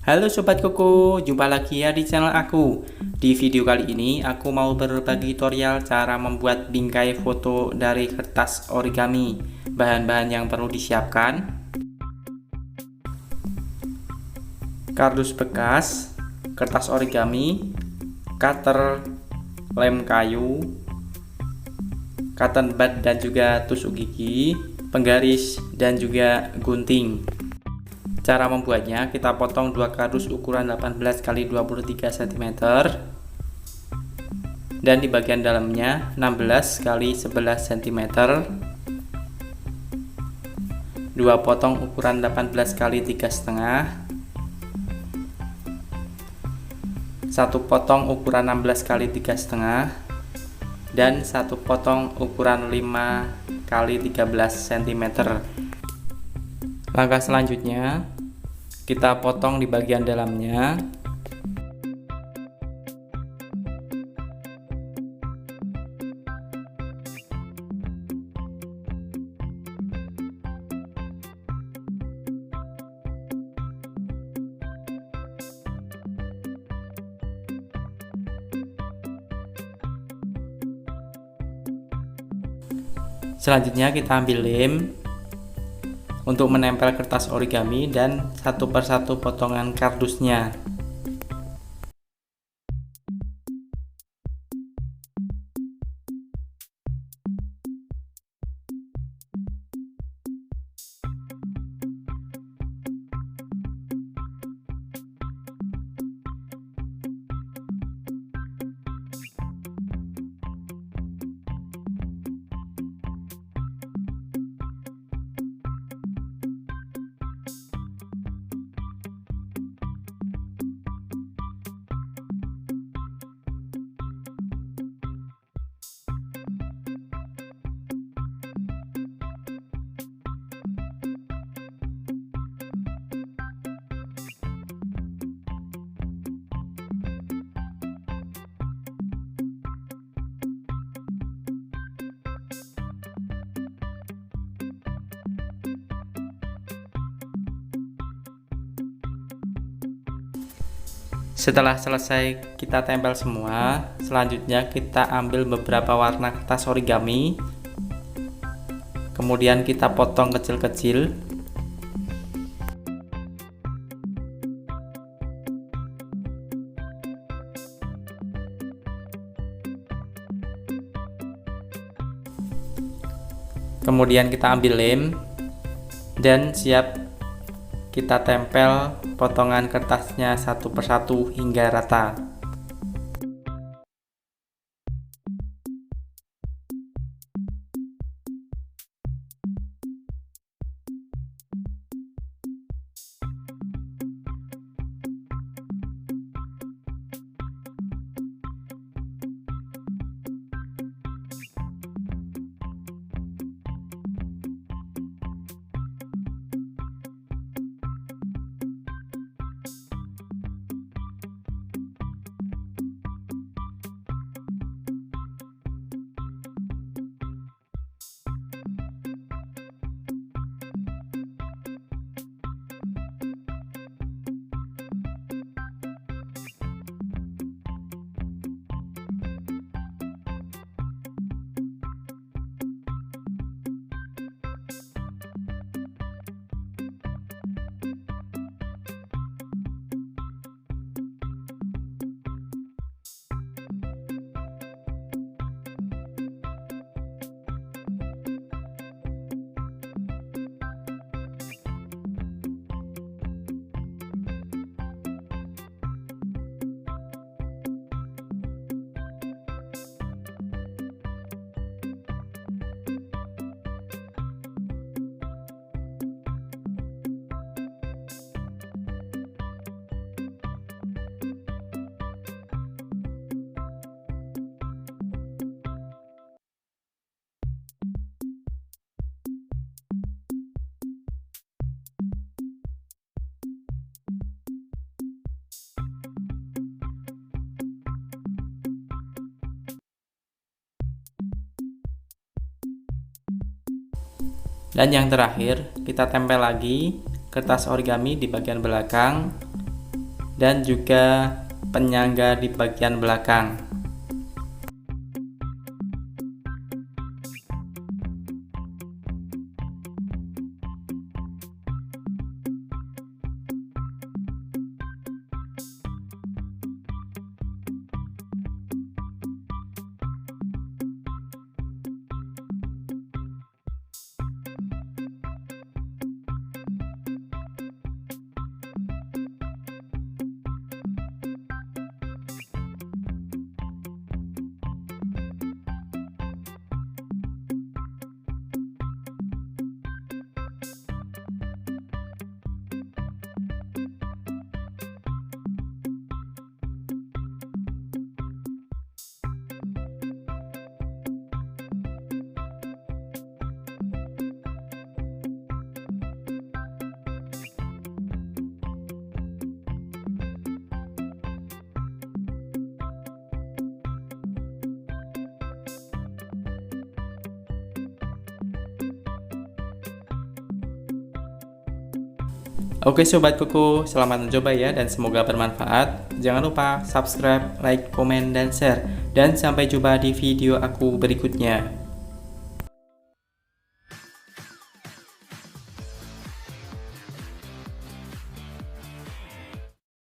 Halo Sobat Koko, jumpa lagi ya di channel aku. Di video kali ini aku mau berbagi tutorial cara membuat bingkai foto dari kertas origami. Bahan-bahan yang perlu disiapkan: kardus bekas, kertas origami, cutter, lem kayu, cotton bud dan juga tusuk gigi, penggaris dan juga gunting. Cara membuatnya, kita potong dua kardus ukuran 18 x 23 cm dan di bagian dalamnya 16 x 11 cm, dua potong ukuran 18 x 3,5, satu potong ukuran 16 x 3,5, dan satu potong ukuran 5 x 13 cm. Langkah selanjutnya, kita potong di bagian dalamnya. Selanjutnya kita ambil lem untuk menempel kertas origami dan satu persatu potongan kardusnya. Setelah selesai kita tempel semua, selanjutnya kita ambil beberapa warna kertas origami, kemudian kita potong kecil-kecil. Kemudian kita ambil lem dan siap kita tempel potongan kertasnya satu persatu hingga rata. Dan yang terakhir, kita tempel lagi kertas origami di bagian belakang dan juga penyangga di bagian belakang. Oke sobat Koko, selamat mencoba ya dan semoga bermanfaat. Jangan lupa subscribe, like, komen, dan share. Dan sampai jumpa di video aku berikutnya.